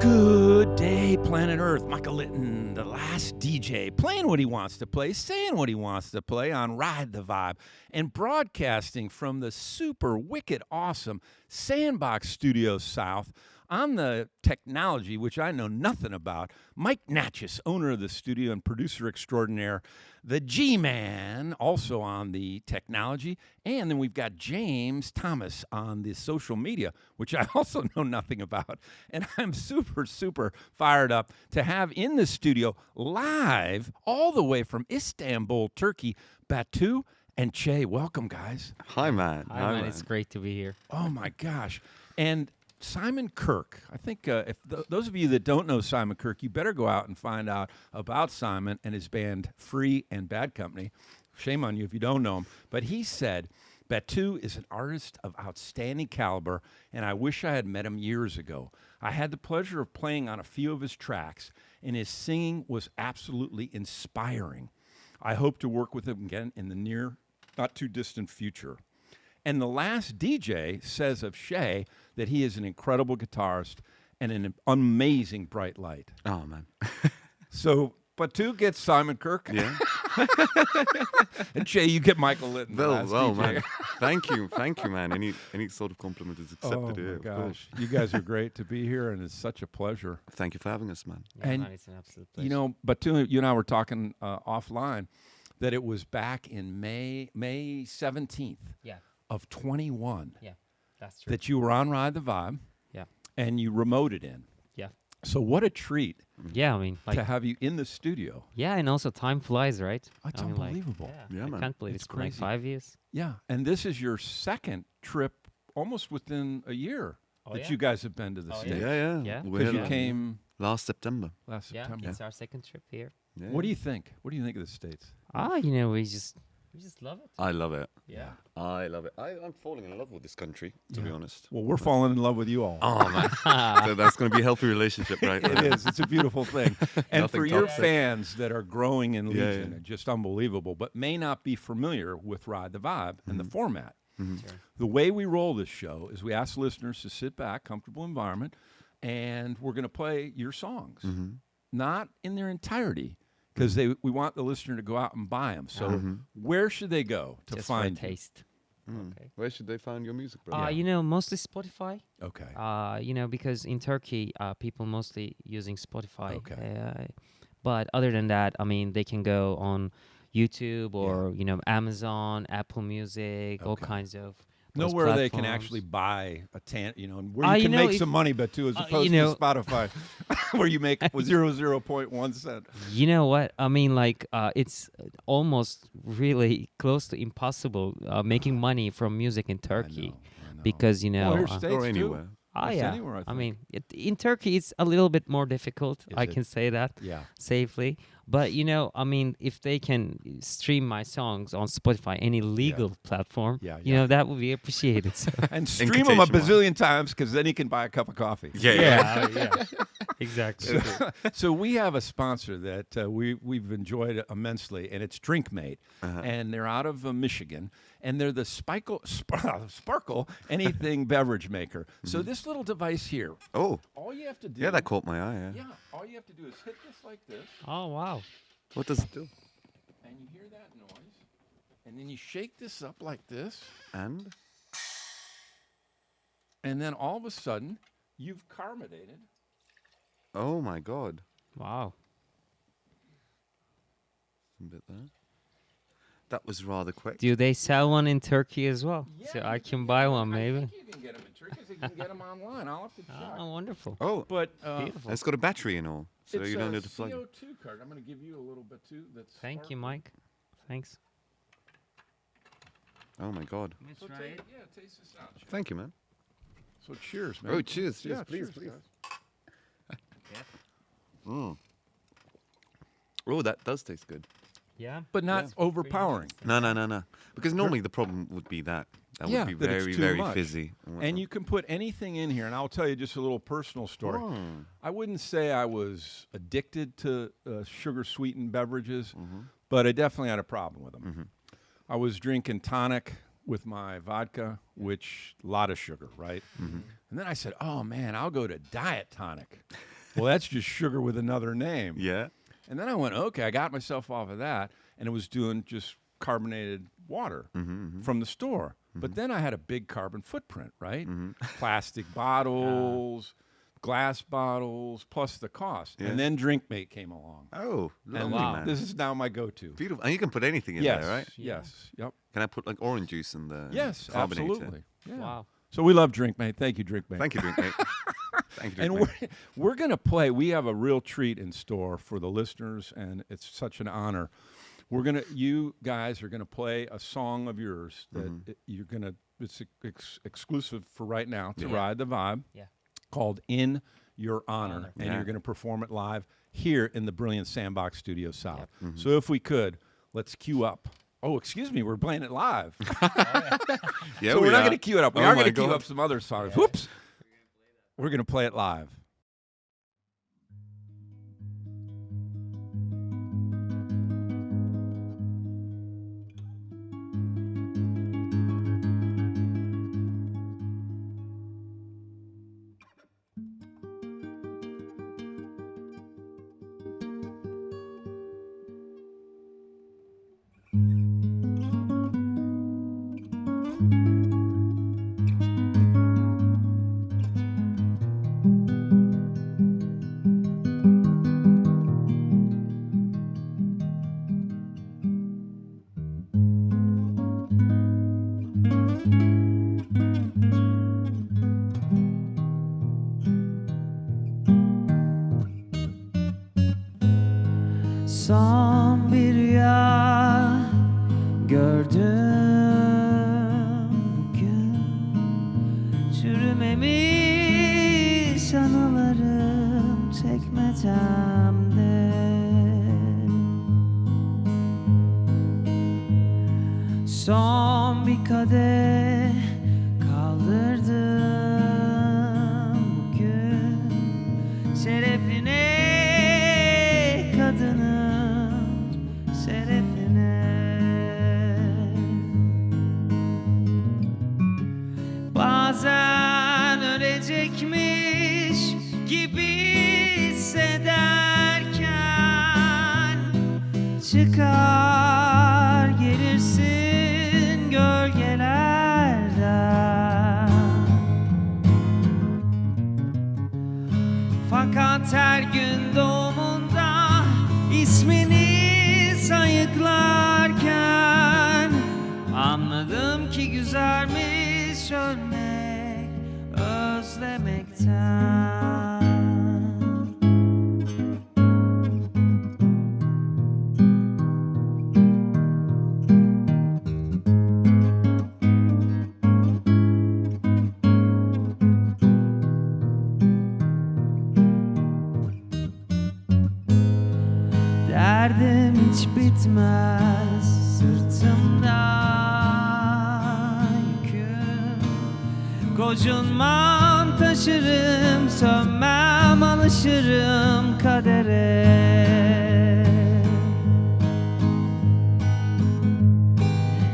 Good day, planet Earth. Michael Litten, the last DJ, playing what he wants to play, saying what he wants to play on Ride the Vibe, and broadcasting from the super wicked awesome Sandbox Studio South on the technology, which I know nothing about. Mike Natchez, owner of the studio and producer extraordinaire, the G-Man, also on the technology. And then we've got James Thomas on the social media, which I also know nothing about. And I'm super, super fired up to have in the studio live all the way from Istanbul, Turkey, Batu and Che. Welcome, guys. Hi, man. Hi, man. It's great to be here. Oh, my gosh. And Simon Kirk. I think if those of you that don't know Simon Kirk, you better go out and find out about Simon and his band Free and Bad Company. Shame on you if you don't know him. But he said, Batu is an artist of outstanding caliber, and I wish I had met him years ago. I had the pleasure of playing on a few of his tracks, and his singing was absolutely inspiring. I hope to work with him again in the near, not too distant future. And the last DJ says of Shay that he is an incredible guitarist and an amazing bright light. Oh, man. So Batu gets Simon Kirk. Yeah. And Shay, you get Michael Litten. Well, man. Thank you, man. Any sort of compliment is accepted here. Oh, my of course. gosh. You guys are great to be here, and it's such a pleasure. Thank you for having us, man. Yeah, And, man, it's an absolute pleasure. You know, Batu, you and I were talking offline that it was back in May 17th yeah, of 21 that's true. that you were on Ride the Vibe. Yeah. And you remoted in. Yeah. So what a treat Yeah, I mean, like, to have you in the studio. yeah, and also time flies, right? It's I mean, like, unbelievable. Yeah, I man. can't believe It's it's been like crazy. 5 years. Yeah, and this is your second trip almost within a year Oh, that yeah? you guys have been to the Oh, States. Yeah. Yeah. We're Because you like- came last September. last Yeah, September. it's our second trip here. Yeah. What do you think? What do you think of the States? You know, we just love it. I love it. Yeah. I love it. I'm falling in love with this country, to be Yeah. honest. Well, we're falling in love with you all. Oh, man. So that's going to be a healthy relationship, right? It is. It's a beautiful thing. And Nothing for your toxic. fans that are growing in Yeah, Legion, yeah. just unbelievable, but may not be familiar with Ride the Vibe and the format. Mhm. Sure. The way we roll this show is we ask listeners to sit back, comfortable environment, and we're going to play your songs, Mhm. not in their entirety, because we want the listener to go out and buy them. So where should they go to Just find for a you? taste. Mm. Okay. Where should they find your music, bro? You know, mostly Spotify. Okay. You know, because in Turkey, people mostly using Spotify. Okay. But other than that, I mean, they can go on YouTube or you know, Amazon, Apple Music, all Okay. kinds of Know those where they can platforms. actually buy and where you you can know, make if- some money, but too, as opposed you know- to Spotify, where you make 0.1 cent. You know what? I mean, like, it's almost really close to impossible making money from music in Turkey I know. because, you know, Well, here's States Or too. anywhere. Almost yeah. anywhere, I I think. mean, in Turkey, it's a little bit more difficult. Is I it? can say that Yeah. safely. But, you know, I mean, if they can stream my songs on Spotify, any legal platform, Yeah, you know, that would be appreciated. So. And stream them a quotation marks. bazillion times because then you can buy a cup of coffee. yeah. Exactly. So we have a sponsor that we've enjoyed immensely, and it's DrinkMate, and they're out of Michigan, and they're the Sparkle Anything beverage maker. So this little device here, Oh, all you have to do, yeah, that caught my eye. Yeah. yeah, all you have to do is hit this like this, Oh, wow. What does it do? and you hear that noise, and then you shake this up like this, And? and then all of a sudden you've carbonated. Oh, my God. Wow. A bit there. That was rather quick. Do they sell one in Turkey as well? So Yeah, I you can get buy 'em. one, I maybe. think you can get them in Turkey. You can get them online. I'll have to check. Oh, wonderful. Oh, But Beautiful. it's got a battery and all, so it's you don't a need to plug it. CO2 card. I'm going to give you a little bit too. That's Thank you, sparkling. Mike. Thanks. Oh, my God. So taste this out. Cheers. Thank you, man. So cheers, man. Oh, cheers, Yeah, please, cheers, please. guys. Mm. Oh, that does taste good. Yeah. But not Yeah. overpowering. No. Because normally the problem would be that. That Yeah, would be that it's very, too very much. fizzy. And you can put anything in here, and I'll tell you just a little personal story. Mm. I wouldn't say I was addicted to sugar-sweetened beverages, Mm-hmm. but I definitely had a problem with them. I was drinking tonic with my vodka, which a lot of sugar, right? And then I said, "Oh man, I'll go to diet tonic." Well, that's just sugar with another name. Yeah. And then I went, okay, I got myself off of that, and it was doing just carbonated water from the store. But then I had a big carbon footprint, right? Plastic bottles, glass bottles, plus the cost. Yeah. And then DrinkMate came along. Oh, lovely, wow. man. This is now my go-to. Beautiful. And you can put anything in Yes, there, right? yes, yep. Can I put like orange juice in the Yes, carbonator? absolutely. Yeah. Wow. So we love DrinkMate. Thank you, DrinkMate. Thank you, Drink Mate. Thank you, And Drink Mate. we're going to play. We have a real treat in store for the listeners, and it's such an honor. You guys are gonna play a song of yours that you're gonna. It's exclusive for right now to Ride the Vibe. Yeah. Called "In Your Honor," and Yeah. you're gonna perform it live here in the brilliant Sandbox Studio South. Yep. So if we could, let's cue up. Oh, excuse me, we're playing it live. Yeah, So we we're not are. gonna cue it up. We Oh are my gonna cue God. up some other songs. Whoops. We're gonna play it live. Son bir rüya gördüm bugün. Çürümemiş anılarım çekmecemde. Son bir kadeh kaldırdım bugün. Şerefine kadının şerefine. Bazen ölecekmiş gibi hissederken çıkar gelirsin gölgelerden. Fakat her gün doğumunda ismini sayıklarken anladım ki güzelmiş ölmek özlemekten. Derdim hiç bitmez sırtımda yüküm. Gocunmam taşırım, sönmem alışırım kadere.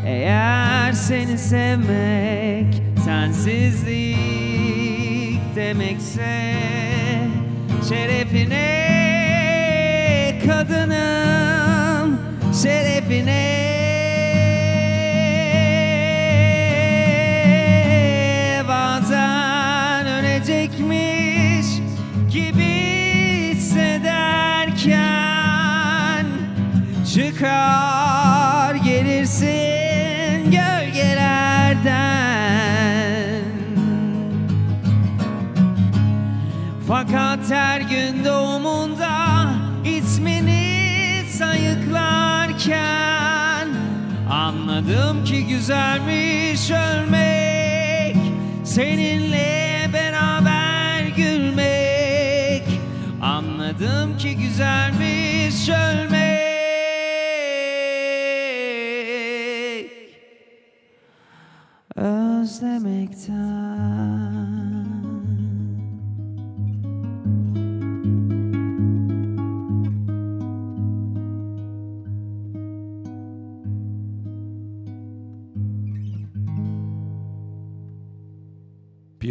Eğer seni sevmek sensizlik demekse, şerefine kadınım şerefine. Bazen ölecekmiş gibi hissederken çıkar gelirsin gölgelerden. Fakat her gün doğumunda ismini sayıklarken anladım ki güzelmiş ölmek, seninle beraber gülmek. Anladım ki güzelmiş ölmek özlemekten.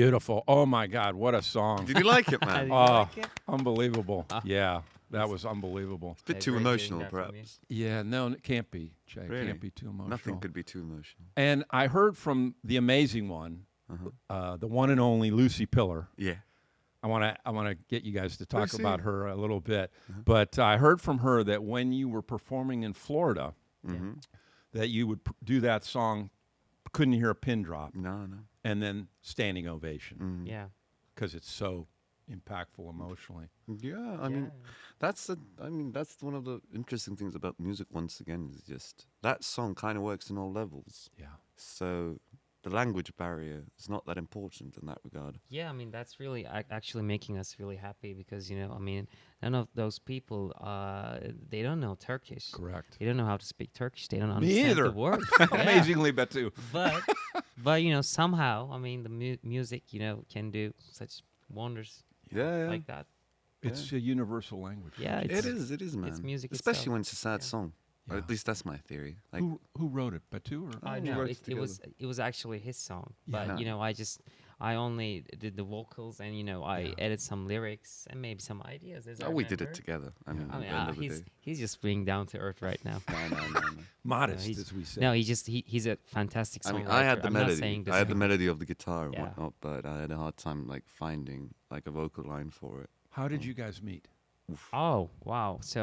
Beautiful. Oh my God, what a song. Did you like it, man? Did you Oh, like it? unbelievable. Yeah, that was unbelievable. It's a bit too Great hearing emotional, that from you. perhaps. Yeah, no, it can't be, Jay. It Really? can't be too emotional. Nothing could be too emotional. And I heard from the amazing one, the one and only Lucy Pillar. Yeah. I want to get you guys to talk Lucy. about her a little bit. But I heard from her that when you were performing in Florida, that you would do that song, couldn't hear a pin drop, No, no. and then standing ovation Yeah. because it's so impactful emotionally. Yeah, I mean, that's one of the interesting things about music. Once again, is just that song kind of works on all levels. Yeah. So the language barrier is not that important in that regard. Yeah, I mean that's really actually making us really happy because I mean none of those people they don't know Turkish. Correct. They don't know how to speak Turkish. They don't Me understand either. the words. Amazingly, Batu. But somehow I mean the music can do such wonders Yeah, yeah. like that. It's a universal language. Yeah, It is, man. it's music especially itself. when it's a sad song. Or Yeah. at least that's my theory. Like, Who wrote it? Batu or? I we know worked it was actually his song, Yeah. but No. I only did the vocals and I added some lyrics and maybe some ideas. As I we did it remember. together. I mean, I at mean, the end of the day. he's just being down to earth right now. No. Modest, he's- as we say. No, he's a fantastic I songwriter. mean, I had the I'm not saying melody. this I had the is- melody of the guitar and Yeah. whatnot, but I had a hard time like finding like a vocal line for it. How did you guys meet? Oh wow! So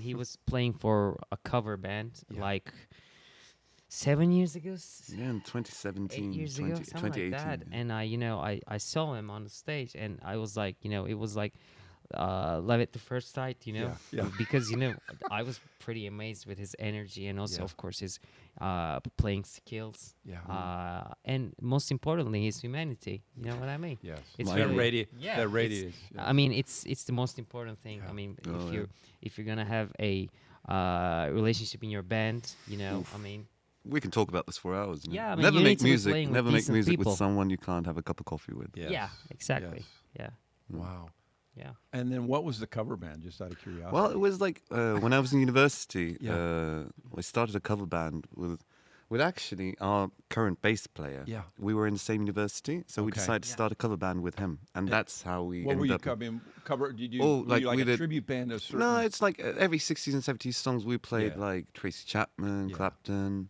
he was playing for a cover band Yeah. like 7 years ago. Yeah, in 2017, 8 years ago, something like 2018. that. yeah. And I saw him on the stage, and I was like, it was like love at the first sight, Yeah. because I was pretty amazed with his energy and also, Yeah. of course, his playing skills. Yeah. And most importantly, his humanity. You know what I mean? Yes. It's that really- radi- that radiates. yeah. I mean, it's the most important thing. Yeah. I mean, Oh, if you're gonna have a relationship in your band, I mean. We can talk about this for hours. Yeah, I mean, never you make need to be music. playing with Never make decent music people. with someone you can't have a cup of coffee with. Yes. Yeah, exactly. Yes. Yeah, Wow. yeah. And then what was the cover band, just out of curiosity? Well, it was like when I was in university. Yeah. We started a cover band with actually our current bass player. Yeah. We were in the same university, so we Okay. decided to start a cover band with him, and that's how we. what were ended you up cover? Did you, Oh, were like you like we a did- tribute band of certain? No, it's like every 60s and 70s songs we played, Yeah. like Tracy Chapman, Yeah. Clapton,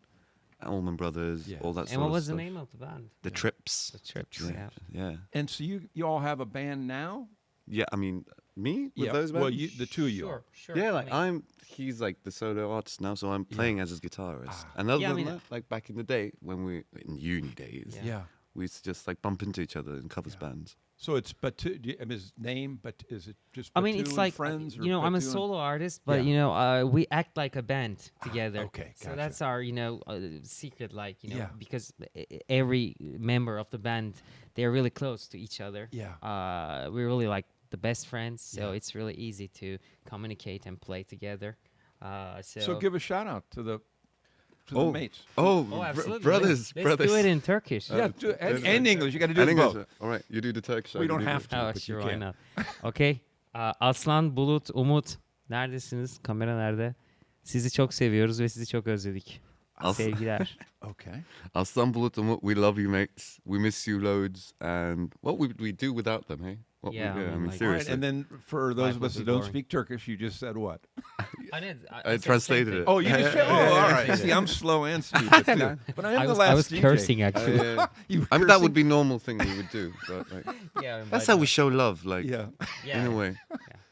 Allman Brothers, Yeah. all that sort And what of was the stuff. name of the band? The Yeah. Trips. The Trips. Yeah. Yeah. Yeah. And so you all have a band now? Yeah, I mean, me with yeah. those bands? Well, the two of you. Sure, are. sure. Yeah, I like mean, he's like the solo artist now, so I'm playing as his guitarist. Ah. And other Yeah, I than mean, that, like back in the day when we in uni days, Yeah. Yeah. we used to just like bump into each other in covers bands. So it's Batu. His name, but is it just? I mean, Batu it's and like friends. Or I'm a Batu and- solo artist, but Yeah. we act like a band together. okay, So gotcha. that's our secret, like Yeah. because every member of the band they're really close to each other. Yeah. We're really like the best friends, so Yeah. it's really easy to communicate and play together. So give a shout out to the mates. Oh, Oh, absolutely. brothers, Let's brothers. do it in Turkish. Yeah, and English. You got to do And it English. both. All right, you do the Turkish. We don't have to. Oh, but you sure, why can. not? Okay. Aslan, Bulut, Umut. Neredesiniz? Kamera nerede? Sizi çok seviyoruz ve sizi çok özledik. Sevgiler. Okay. Aslan Bulut Umut, we love you, mates. We miss you loads. And what would we do without them, hey? What Yeah, would, I I mean, mean, like- seriously. And then for those Life of would us be that don't boring. speak Turkish, you just said what? I translated it. Oh, you just said. Oh, all right. See, I'm slow and stupid too. But I am the last I was DJ. cursing actually. You were I mean, that cursing? would be normal thing we would do. But, like, Yeah, that's how we show love, like, Yeah. yeah. in a way.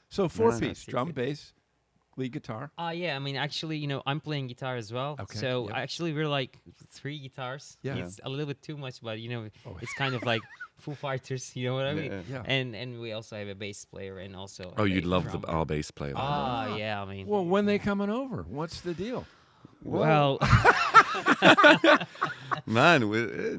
So Yeah. four-piece: Secret. drum, bass, lead guitar. Yeah, I mean, actually, I'm playing guitar as well. Okay, So yep. actually, we're like 3 guitars. Yeah. It's a little bit too much, but Oh. it's kind of like Foo Fighters. You know what I mean? Yeah. Yeah. And we also have a bass player and also. Oh, a you'd bass love drummer. our bass player. Yeah, I mean. Well, when they coming over? What's the deal? Well, Man,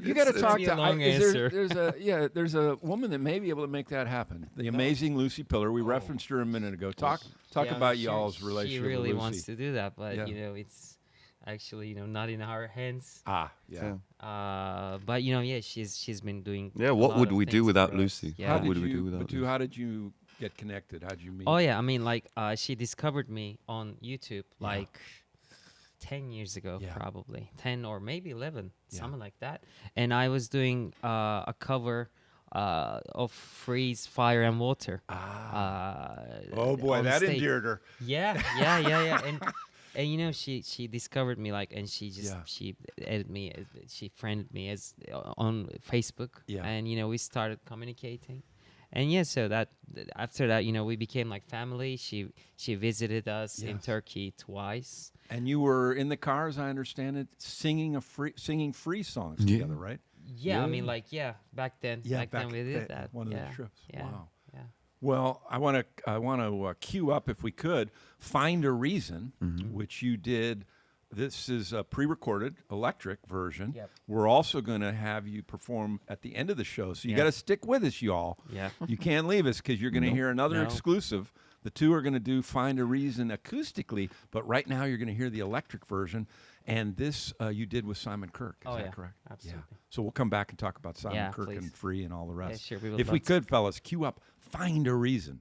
You got to talk be to. a long is answer. there's a woman that may be able to make that happen. The amazing Lucy Pillar. We referenced her a minute ago. Talk yeah, I mean, about she- y'all's relationship. She really with Lucy. wants to do that, but Yeah. it's actually not in our hands. Ah, yeah. But she's been doing. Yeah, a what lot would of we do things without for us. Lucy? Yeah. How What would did we do you? without Batu, Lucy? how did you get connected? How did you meet? Oh yeah, I mean like she discovered me on YouTube Yeah. like 10 years ago, Yeah. probably 10 or maybe 11, Yeah. something like that. And I was doing a cover of Freeze, Fire and Water. Oh boy, on that stage. endeared her. Yeah. And you know, she discovered me, like, and she just Yeah. she added me, she friended me as on Facebook. Yeah. And you know, we started communicating. And yeah, so that after that, you know, we became like family. She visited us in Yes. Turkey twice. And you were in the car, as I understand it, singing free songs Yeah. together, right? Yeah, I mean, Yeah. like, back then we did that. One of yeah, the trips. yeah, Wow. yeah. Well, I want to cue up, if we could, "Find a Reason," which you did. This is a pre-recorded electric version. Yep. We're also going to have you perform at the end of the show, so you Yeah. got to stick with us, y'all. Yeah. You can't leave us because you're going to hear another No. exclusive. The two are going to do "Find a Reason" acoustically, but right now you're going to hear the electric version. And this you did with Simon Kirk. Is Oh, that yeah. correct? Absolutely. Yeah. So we'll come back and talk about Simon Yeah, Kirk please. and Free and all the rest. sure, we would If love we to. could, fellas, cue up "Find a Reason."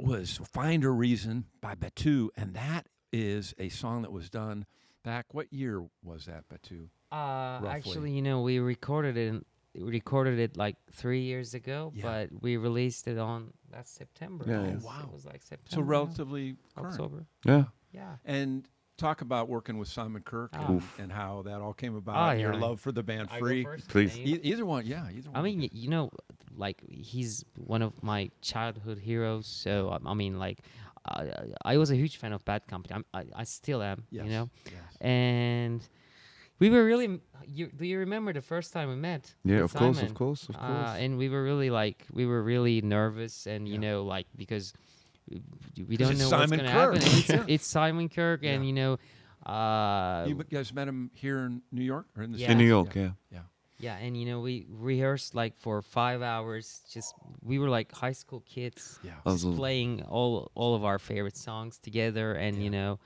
Was "Find a Reason" by Batu, and that is a song that was done back. What year was that, Batu? Actually, you know, we recorded it like 3 years ago, Yeah. but we released it on September. Yeah, I yeah. guess. Wow. It was like September. So relatively current. October. Yeah. Yeah. And talk about working with Simon Kirk and how that all came about. Oh, and your yeah. love for the band I go Free. first? Please. Can you- Either one, yeah. Either one. I mean, you know, like, he's one of my childhood heroes. So I mean, like, I was a huge fan of Bad Company. I still am. Yes, You know, yes. and we were really. Do you remember the first time we met? Yeah, with of course, Simon? of course, of course. And we were really nervous, and you know, like, because we don't it's know Simon what's gonna Kirk. happen. Yeah. It's Simon Kirk, and Yeah. you know, You guys met him here in New York or in the Yeah. States? In New York, yeah. yeah, and you know, we rehearsed like for 5 hours. Just we were like high school kids, Yeah. just playing all of our favorite songs together, and you know,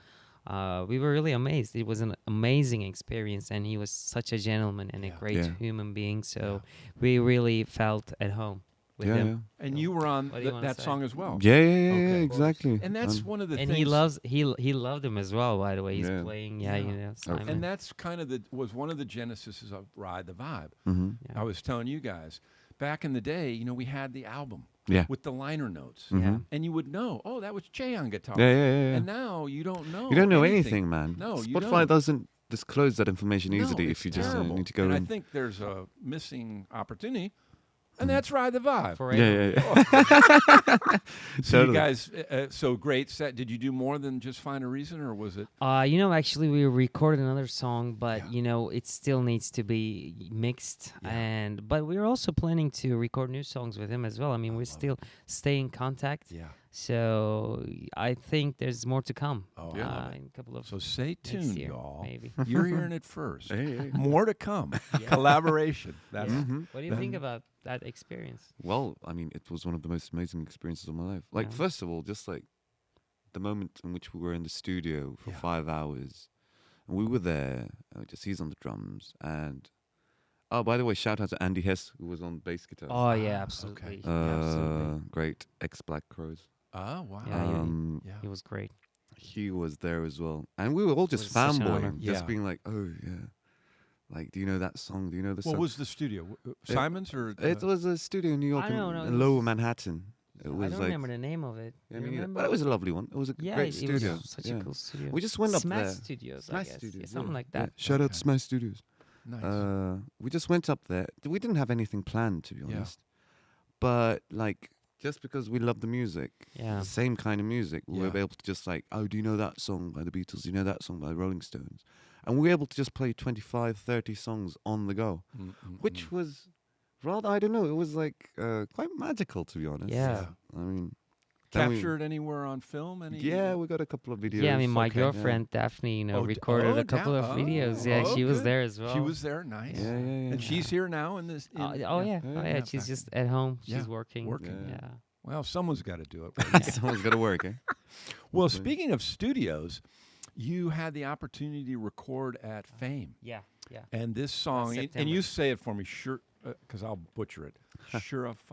we were really amazed. It was an amazing experience, and he was such a gentleman and a great Yeah. human being. So we really felt at home with Yeah, him. yeah. And you were on What do you wanna that say? song as well. Yeah, Okay. exactly. And that's one of the And things. he loved him as well. By the way, he's Yeah. playing. Yeah. You know, Simon. And that's kind of was one of the genesis of Ride the Vibe. Mm-hmm. Yeah. I was telling you guys, back in the day, you know, we had the album Yeah. with the liner notes. Yeah. And you would know, oh, that was Jay on guitar. Yeah. And now you don't know. You don't know anything, man. No, you Spotify don't. doesn't disclose that information No, easily it's if you just terrible. need to go and in. I think there's a missing opportunity And that's Ride the Vibe. forever. So you Totally. guys, so great set. Did you do more than just Find a Reason, or was it? Actually, we recorded another song, but Yeah. it still needs to be mixed. Yeah. But we're also planning to record new songs with him as well. I mean, we still stay in contact. Yeah. So I think there's more to come. Oh, Yeah. I love it. In a couple of So stay next tuned, year, y'all. maybe. You're hearing it first. Hey. More to come. Yeah. Collaboration. That's Yeah. Mhm. What do you think about that experience? Well, I mean, it was one of the most amazing experiences of my life. Like, Yeah. first of all, just like the moment in which we were in the studio for Yeah. 5 hours, and we were there, just he's on the drums, and oh, by the way, shout out to Andy Hess, who was on bass guitar. Oh yeah, okay. absolutely. Uh, great ex-Black Crows. Oh, wow. Yeah, Yeah. He was great. He was there as well, and we were all just was such an honor. fanboying, just Yeah. being like, "Oh yeah, like, do you know that song? Do you know the What song?" was the studio? Simon's or? It was a studio in New York, I don't know, in it Lower was- Manhattan. It I was don't like, remember the name of it. yeah, Do you me neither. remember? But it was a lovely one. It was a Yeah, great it studio. was such yeah. a cool studio. We just went up Smash there. Studios, I Smash guess. Studios, Yeah, something yeah. like that. Shout out Okay. to Smash Studios. Nice. We just went up there. We didn't have anything planned, to be Yeah. honest. But like, just because we love the music, Yeah. the same kind of music, we were Yeah. able to just like, oh, do you know that song by the Beatles? Do you know that song by the Rolling Stones? And we were able to just play 25, 30 songs on the go, which was rather, I don't know, it was like quite magical, to be honest. Yeah. I mean, then we- Captured anywhere on film? Any? yeah, we got a couple of videos. Yeah, I mean, my okay. girlfriend Daphne, Oh, recorded a couple of videos. Yeah, she was good. there as well. She was there. Nice. Yeah, yeah, yeah. And she's here now in this. Oh, in- yeah. Yeah, Yeah, she's back just at home. Yeah, She's working. working. Yeah. Well, someone's got to do it. Someone's got to work, eh? Well, speaking of studios, you had the opportunity to record at Fame, Yeah. Yeah. and this song, and September. you say it for me, sure, because I'll butcher it. Sheriff.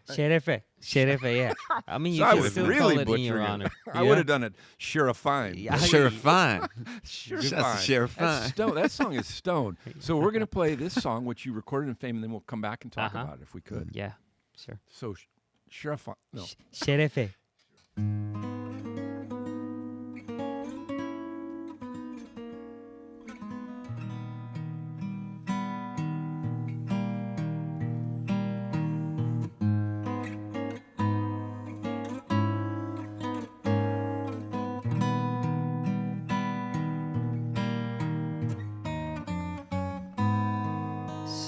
Sherefe. Sherefe, yeah. I mean, you So I can was still really call it in butchering your it. honor. I would have done it. Sheriffine. Yeah. Sheriff Fine. Sheriffine. That's Sheriff That's Fine. stone. That song is stone. So we're gonna play this song, which you recorded in Fame, and then we'll come back and talk Uh-huh. about it if we could. Yeah, sure. So, Sheriffine. No. Sherefe.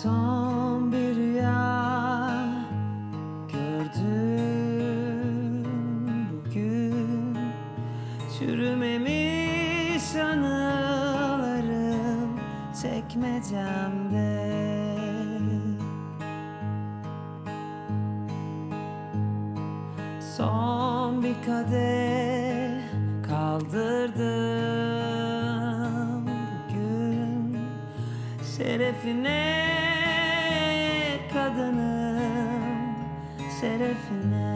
Son bir rüya gördüm bugün. Çürümemiş anılarım çekmecemde. Son bir kadeh kaldırdım bugün. Şerefine kadınım, şerefine.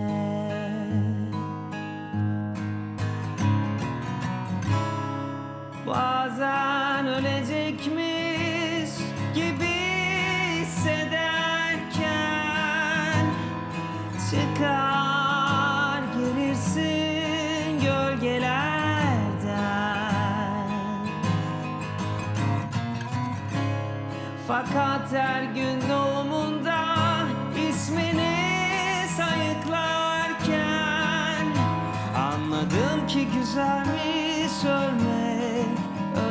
Bazen ölecekmiş gibi hissederken çıkar gelirsin gölgelerden. Fakat her gün doğumunda ismini sayıklarken anladım ki güzelmiş ölmek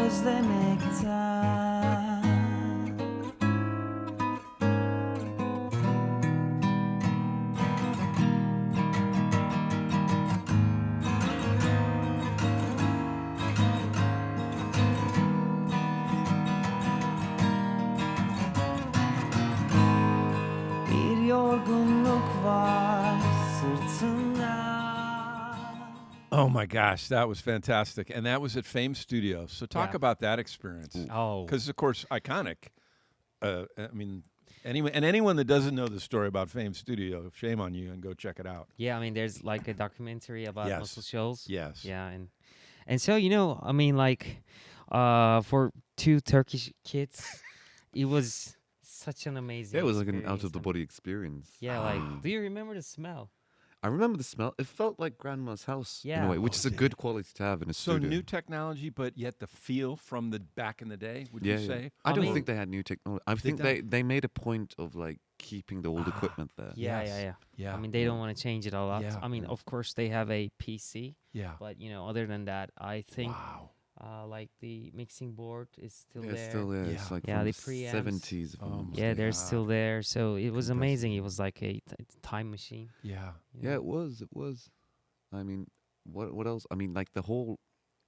özlemekten. Bir yorgunluk var sırtında. Oh my gosh, that was fantastic, and that was at Fame Studios. So talk Yeah. about that experience, Oh. because of course, iconic. I mean, anyone that doesn't know the story about Fame Studio, shame on you, and go check it out. Yeah, I mean, there's like a documentary about Yes. muscle shoals. Yes. Yeah, and so I mean, like, for two Turkish kids, it was such an amazing. Yeah, it was like an experience. out of the body experience. Yeah, like, do you remember the smell? I remember the smell. It felt like grandma's house in Yeah. a way, which is a did good quality to have in a So studio. new technology, but yet the feel from the back in the day. Would yeah, you yeah. say? I don't mean- think they had new technology. I think don't. they made a point of like keeping the old equipment there. Yeah, Yes. yeah, yeah. Yeah. I mean, they don't want to change it a lot. Yeah, I mean, yeah. of course, they have a PC, Yeah. but other than that, I think Wow. like the mixing board is still Yeah, there. it's still there. Yeah. It's like Yeah, from the the preamps. 70s. if I'm Oh not my Yeah, they're mistaken. still there. So it was Compressor. amazing. It was like a time machine. Yeah. Yeah, it was. It was. I mean, what else? I mean, like the whole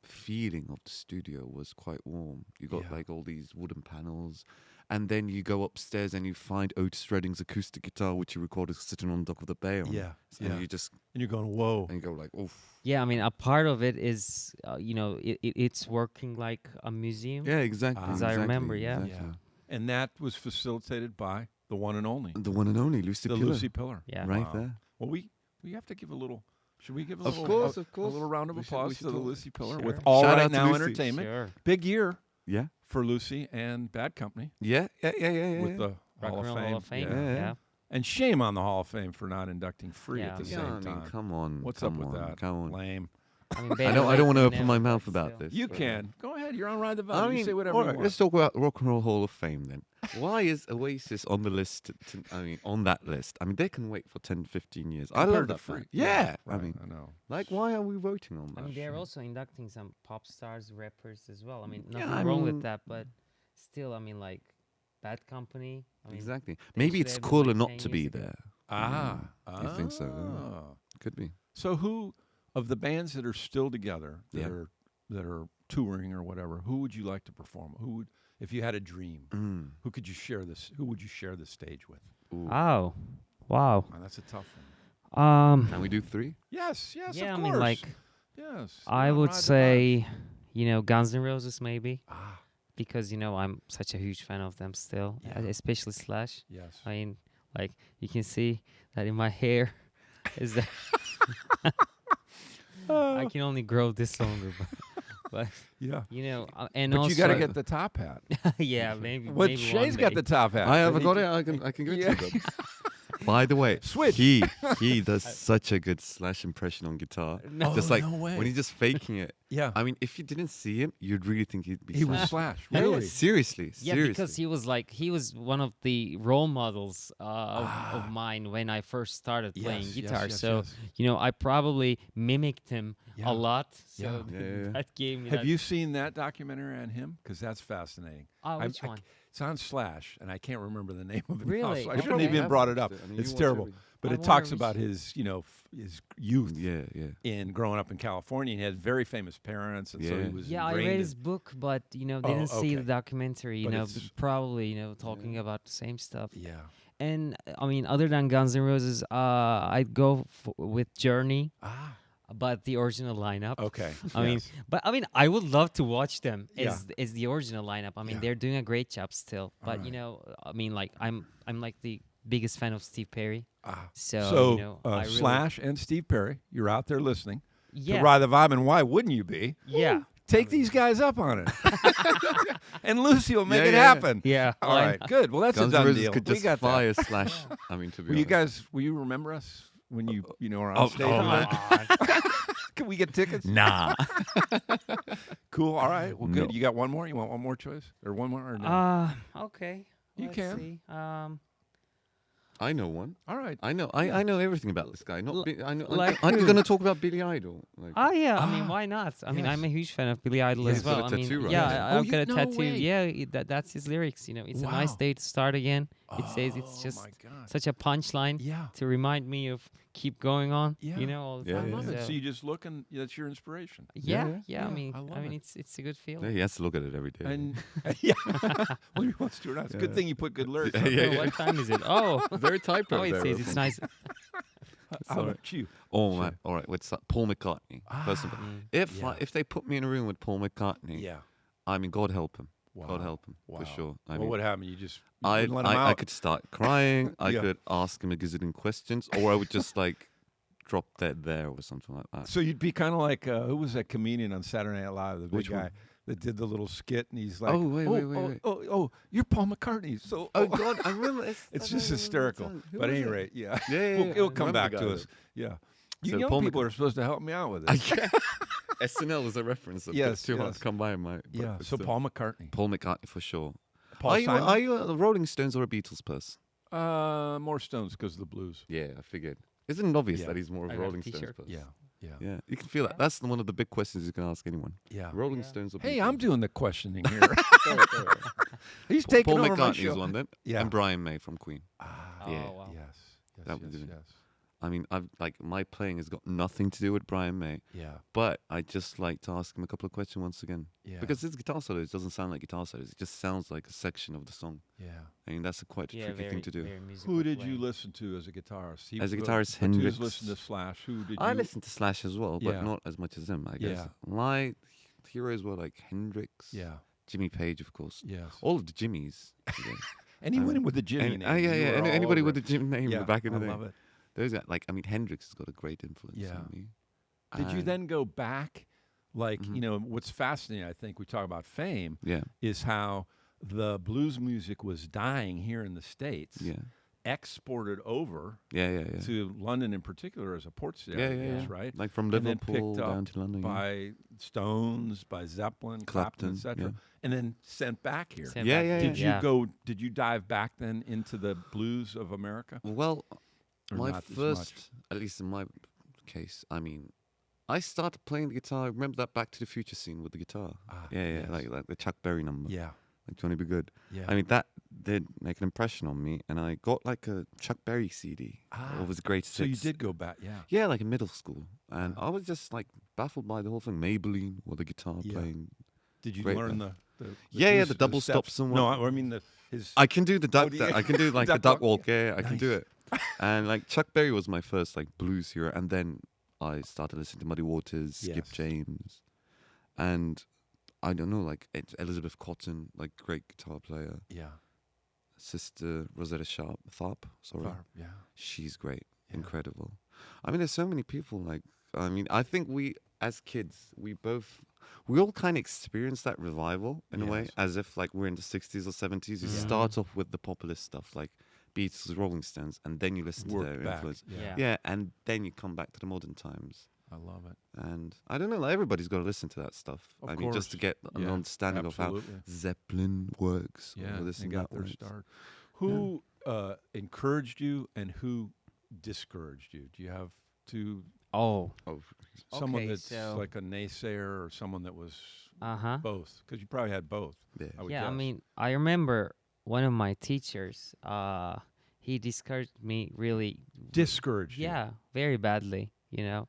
feeling of the studio was quite warm. You got Yeah. like all these wooden panels, and then you go upstairs and you find Otis Redding's acoustic guitar, which he recorded sitting on the dock of the bay. On. Yeah. And Yeah. you just And you're going, whoa. and you go like, oof. Yeah, I mean, a part of it is, it's working like a museum. Yeah, exactly. As I remember, yeah. exactly. Yeah. And that was facilitated by the one and only, The one and only Lucy the Pillar, Lucy Pillar. Yeah. right Wow. there. Well, we have to give a little. Should we give a Of little? course, a, of course. A little round of We should- applause we to should the talk- Lucy Pillar Sure. with All Shout Right out to Now Lucy. Entertainment. Sure. Big year Yeah, for Lucy and Bad Company yeah, yeah, yeah, yeah. yeah. with the Rock Hall and of Roll Fame. Hall of Fame. Yeah. Yeah. Yeah. And shame on the Hall of Fame for not inducting free Yeah. at the Yeah, same I mean, time. come on. What's come up with on, that? Come on. Lame. I mean, I better don't late want to than open my never, mouth but about still. this. You but, can. Go ahead. You're on Ride the Vibe. I You mean, say whatever all you right, want. let's talk about Rock and Roll Hall of Fame then. Why is Oasis on the list? On that list. I mean, they can wait for 10, 15 years. I love Compared to that. free. Fact. Yeah, Right, I mean, I know. like, why are we voting on I that? mean, they're also inducting some pop stars, rappers as well. I mean, Yeah, nothing I wrong mean- with that, but still, I mean, like, Bad Company. I mean, Exactly. they Maybe should it's have been cooler like not 10 to years be ago. there. Ah. You think so, yeah. Ah. Could be. So who of the bands that are still together Yeah. that are touring or whatever, who would you like to perform? Who would, if you had a dream, who could you share this? Who would you share the stage with? Ooh. Oh, wow. Oh, that's a tough one. Can we do 3? Yes, Yeah, of I course. mean, like, yes. I yeah, would Ride the Vibe. say, Guns N' Roses maybe, Ah, because, I'm such a huge fan of them still, Yeah. especially Slash. yes. I mean, like, you can see that in my hair is that I can only grow this longer, but Yeah. and But also you got to get the top hat. yeah, maybe. Well, maybe Shay's one got day. the top hat. I haven't He got can- it. I can give Yeah. it to them. By the way, Switch. he does such a good Slash impression on guitar. No. Just Oh, like no way. when he's just faking it. Yeah. I mean, if you didn't see him, you'd really think he'd be He was Slash. Slash. Yeah, Really? seriously. Yeah, seriously. because he was one of the role models of mine when I first started playing Yes, guitar. yes, so yes. I probably mimicked him Yeah. a lot. Yeah. So Yeah, yeah, yeah. that gave me. Have that. you seen that documentary on him? Because that's fascinating. Oh, I- which I one? It's on Slash, and I can't remember the name of it now, Really? so I I shouldn't probably even haven't brought it watched up. it. I mean, It's you watch terrible. everything. But I it wanna talks res- about his, his youth Yeah, yeah. in growing up in California. He had very famous parents, and so Yeah. he was Yeah, I ingrained read in- his book, but didn't Oh, see the okay. documentary. But it's- Probably talking about the same stuff. Yeah. And I mean, other than Guns N' Roses, I'd go with Journey, Ah. but the original lineup. Okay. I mean, Yes. but I mean, I would love to watch them Yeah. as the original lineup. I mean, Yeah. they're doing a great job still. But Alright. I mean, like I'm like the biggest fan of Steve Perry. Ah. So, I really- Slash and Steve Perry, you're out there listening Yeah, to Ride the Vibe, and why wouldn't you be? yeah, Take these guys up on it, and Lucy will make Yeah, it yeah, yeah. happen. yeah. All right, good. Well, that's Guns a N' done Roses deal. could We just got that. fire Slash. I mean, to be Will you honest. guys? Will you remember us when you are on Oh, stage? oh, with man. us? Can we get tickets? Nah. Cool. All right. Well, good. No. You got one more? You want one more choice or one more? Or no? Okay. You let's can. See. I know one. All right. I know. I know everything about this guy. Not. I know. like aren't you who? going to talk about Billy Idol? Like, Oh yeah, I Ah, mean, why not? I mean, yes. I'm a huge fan of Billy Idol Yeah, as he's got well. a I mean, tattoo, right? yeah, Oh, I've got a no tattoo. way. Yeah, that's his lyrics. It's a nice Wow. day to start again. It says it's Oh, just my God. such a punchline Yeah. to remind me of keep going on. Yeah. All the Yeah, I time. yeah, love it. So, So you just look and that's your inspiration. yeah, Yeah, yeah. I I love mean, it. it's a good yeah, feeling. he has to look at it every day. And yeah, whether he wants to or not. It's a good Yeah. thing you put good lyrics. Yeah, on yeah, there. Oh, what time is it? Oh, very typo. oh, it there, says or it's something. nice. How about you? Oh Sure. man! All right, what's that? Paul McCartney. First of all, Mm. if if they put me in a room with Paul McCartney, Yeah. I mean, God help him. Wow. God help him Wow. for sure. I Well, mean, what happened? You just I wouldn't let him I out. could start crying. I Yeah. could ask him a gazillion questions, or I would just like drop dead there or something like that. So you'd be kind of like who was that comedian on Saturday Night Live? The big Which guy. one? that did the little skit, and he's like, Oh, wait. oh, you're Paul McCartney. So, Oh God, I remember. it's I just remember the hysterical. song. Who But at was any it? rate, yeah, Yeah. it'll I come remember back the to guy. us. Yeah, you So young Paul people are supposed to help me out with I this. can't. SNL was a reference. Yes, Too hard yes. to come by, mate. But Yeah, it's so still- Paul McCartney. Paul McCartney for sure. Paul are Simon? you a Rolling Stones or a Beatles person? More Stones because of the blues. Yeah, I figured. Isn't it obvious Yeah. that he's more of I a got a Rolling Stones t-shirt. person? Yeah. Yeah, you can feel that. That's one of the big questions you can ask anyone. Yeah. Rolling Yeah. Stones or Hey, Beatles? I'm doing the questioning here. Sorry. He's taking Paul over my McCartney show. is one then. Yeah. And Brian May from Queen. Ah, Yeah. Oh, wow. yes, That was yes, it. yes. I mean, I've like my playing has got nothing to do with Brian May, Yeah, but I just like to ask him a couple of questions once again. yeah. Because his guitar solos doesn't sound like guitar solos. It just sounds like a section of the song. yeah. I mean, that's quite a Yeah, tricky very, thing to do. very musical Who did you playing. listen to as a guitarist? As a who- guitarist, but you Hendrix. listen to Slash. Who did you? I listened to Slash as well, but Yeah. not as much as them, I guess. Yeah. My heroes were like Hendrix, Yeah. Jimmy Page, of course. Yes. All of the Jimmys. Yeah. Anyone with a Jimmy And- name. yeah. you were all Anybody over with a it. Jim name Yeah, back in the I day. love it. Those guys, like, I mean, Hendrix has got a great influence Yeah. on me. Did you And- then go back? Like, Mhm. you know, what's fascinating, I think, we talk about fame, Yeah, is how the blues music was dying here in the States, yeah, exported over yeah. to London in particular as a port city, Yeah, I yeah, guess, yeah. right? Like from And then Liverpool picked up down to London. yeah. By Stones, by Zeppelin, Clapton, Clapton, etc., yeah. and then sent back here. Sent Yeah, back yeah, to- Did you go? Did you dive back then into the blues of America? Well, Or my not as much? first, at least in my case, I mean, I started playing the guitar. I remember that Back to the Future scene with the guitar. Ah, Yeah, yes. like the Chuck Berry number. Yeah, Like Johnny Be Good. yeah. I mean, that did make an impression on me, and I got like a Chuck Berry CD. Ah, It was great. so you did go back, yeah. Yeah, like in middle school, and Ah. I was just like baffled by the whole thing. Maybelline with the guitar Yeah. playing. Did you Great learn band. the Yeah, goose- the double steps? stops and No, what- I mean his. I can do the duck. do you- I can do like the duck duck walk? walk. Yeah, I can do Nice. it. And like Chuck Berry was my first like blues hero, and then I started listening to Muddy Waters, Skip Yes. James, and I don't know, like Elizabeth Cotton, like great guitar player. Yeah, Sister Rosetta Tharpe, sorry, yeah. she's great, Yeah. incredible. I mean, there's so many people. Like, I mean, I think we as kids, we all kind of experienced that revival in a way, Yes. as if like we're in the 60s or 70s. You Yeah. start off with the populist stuff like Beatles, Rolling Stones, and then you listen to Work their back. influence. Yeah. Yeah, and then you come back to the modern times. I love it. And I don't know, like everybody's got to listen to that stuff. Of I mean, just to course. get an Yeah, understanding of how absolutely. Zeppelin works. Yeah, or this they and got that their works. start. Who encouraged you and who discouraged you? Do you have to Oh, Oh, someone Okay, that's so- like a naysayer or someone that was uh-huh. both? Because you probably had both. yeah. I would Yeah, I guess. mean, I remember one of my teachers, he discouraged me really, discouraged. you. yeah, very badly, you know.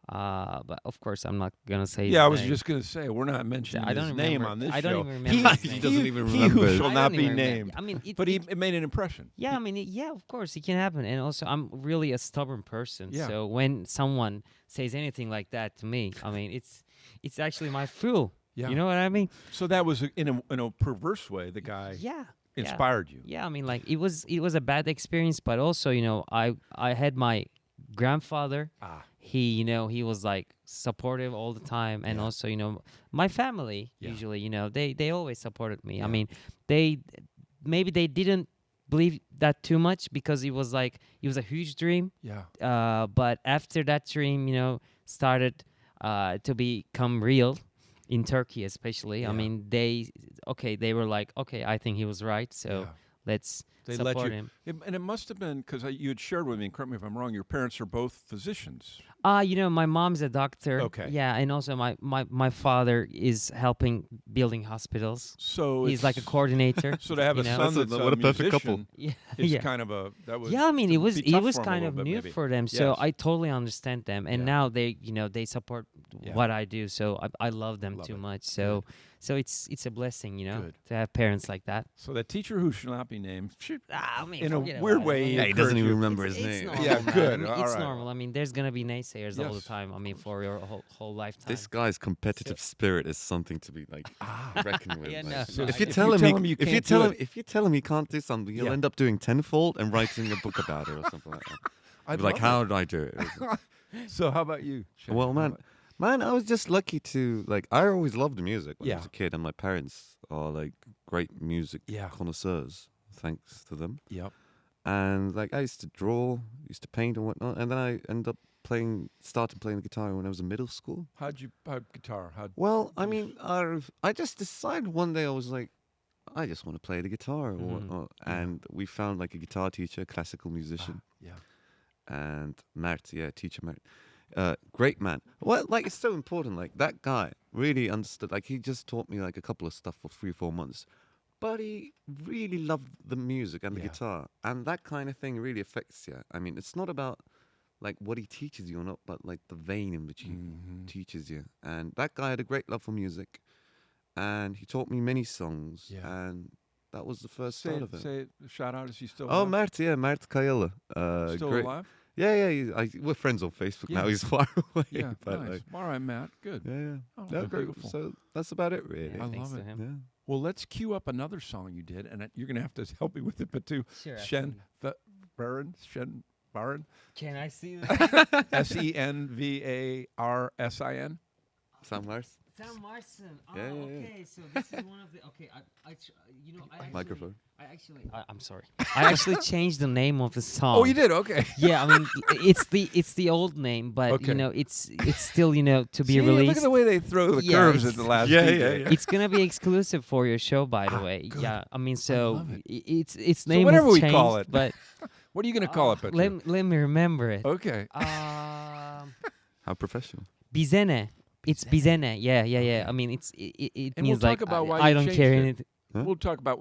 But of course, I'm not gonna say. Yeah, his I was name. just gonna say we're not mentioning I don't his name remember- on this I don't show. even remember his he, name. Doesn't even he who remember. shall I not don't be even remember. named. I mean, But it made an impression. yeah, I mean, yeah, of course, it can happen. And also, I'm really a stubborn person. Yeah. So when someone says anything like that to me, I mean, it's actually my fuel. Yeah. You know what I mean? So that was in a perverse way. The guy Yeah. inspired you. Yeah, I mean, like it was a bad experience, but also, you know, I had my grandfather. Ah, He, you know, he was like supportive all the time, and Yeah. also, you know, my family Yeah. usually, you know, they always supported me. Yeah. I mean, maybe they didn't believe that too much because it was a huge dream. yeah. But after that dream, you know, started to become real in Turkey, especially. Yeah. I mean, they were like, okay, I think he was right, so Yeah. let's They support let you, him. and it must have been because you had shared with me. And correct me if I'm wrong. Your parents are both physicians. You know, my mom's a doctor. Okay. Yeah, and also my father is helping building hospitals. So He's like a it's- coordinator. So to have a you know? son That's that's what a a perfect couple. musician Yeah, is yeah. kind of a that was Yeah, I mean, it was be tough for 'em a kind little of bit, new maybe. for them, so Yes. I totally understand them. And Yeah. now they support Yeah. what I do, so I love them Love too it. much. So it's a blessing, you know, Good. to have parents like that. So that teacher who shall not be named. I mean, In a forget weird about it. way, I mean, Yeah, he encourage doesn't you. even remember it's his name. normal, Yeah, man. good. I mean, All it's right. normal. I mean, there's gonna be naysayers all the Yes, time. I mean, for your whole lifetime. This guy's competitive spirit is something to be like reckoned with. Yeah, like. no, So no, if I you get tell it. him, you if you can't tell do him, it. if you tell him he can't do something, he'll Yeah. end up doing tenfold and writing a book about it or something like that. I'd Be like, love how did I do it? it. So how about you? Shane? Well, How man, about- Man, I was just lucky to like. I always loved music when I Yeah. was a kid, and my parents are like great music Yeah. connoisseurs. Thanks to them. Yep. And like I used to draw, used to paint and whatnot, and then I ended up started playing the guitar when I was in middle school. How'd guitar? Well, I mean, I just decided one day I was like, I just want to play the guitar or whatnot, and we found like a guitar teacher, classical musician, Yeah. and Mert, teacher Mert. Great man. Well, like it's so important. Like that guy really understood. Like he just taught me like a couple of stuff for 3 or 4 months, but he really loved the music and the Yeah. guitar, and that kind of thing really affects you. I mean, it's not about like what he teaches you or not, but like the vein in which he teaches you. And that guy had a great love for music, and he taught me many songs, Yeah. and that was the first start of it. Say shout out. Is he still Oh, alive? Mert Kayalı. Still Great. alive? Yeah. We're friends on Facebook now. Yeah. He's far away. Yeah. but nice. like, All right, Matt. Good. yeah. Oh, Yeah, beautiful. so that's about it, really. Yeah, I thanks love to it. him. Yeah. Well, let's cue up another song you did, and you're gonna have to help me with it, but too. Sure, Shen Baron. Can I see that? Senvarsin. Sam Mars. Sam Marson. Oh, Yeah. okay. So this is one of the. Okay, I actually. Microphone. I'm sorry. I actually changed the name of the song. Oh, you did? Okay. Yeah, I mean, it's the old name, but Okay. it's still to be See, released. look at the way they throw the Yeah, curves at it's- the last. Yeah, DJ. yeah, yeah. It's gonna be exclusive for your show, by the way. good. Yeah, I mean, so love it. its name whatever has we changed, call it. but What are you gonna call it? But let me remember it. okay. How professional. Bizene. It's bizene. Yeah. I mean, it And means we'll like talk about why I you don't changed care it. anything. Huh? We'll talk about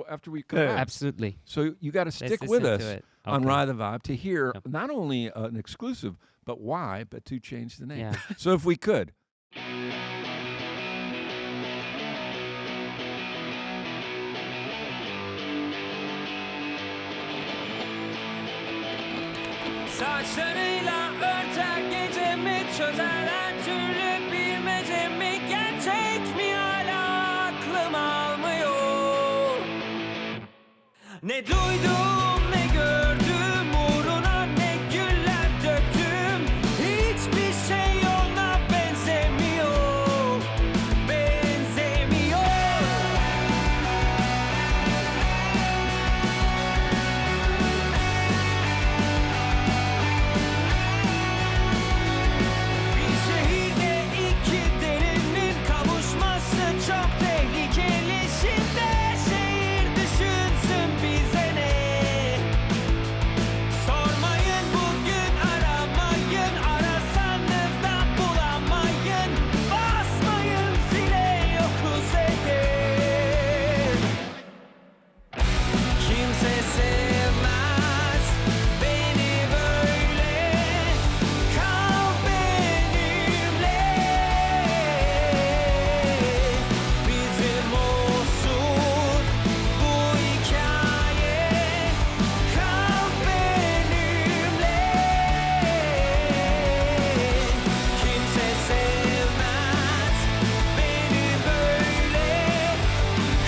after we come Yeah. back. Absolutely. So you got to Let's stick with listen us to it. on Okay. Ride the Vibe to hear Yep. not only an exclusive, but why Batu changed the name. Yeah. So if we could. Saçlarıyla örter gecemi çözer her türlü bilmecemi. Gerçek mi hala aklım almıyor. Ne duydum ne gördüm uğruna ne güller döktüm. Hiçbir şey ona benzemiyor. Benzemiyor. Bir şehirde iki delinin kavuşması çok tehlikeli. Şimdi şehir düşünsün bize ne? Sormayın bugün aramayın, arasanız da bulamayın. Basmayın zile yokuz Ege. Kimse sevmez beni böyle. Kal benimle. Bizim olsun bu hikaye. Kal benimle. Kimse sevmez beni böyle.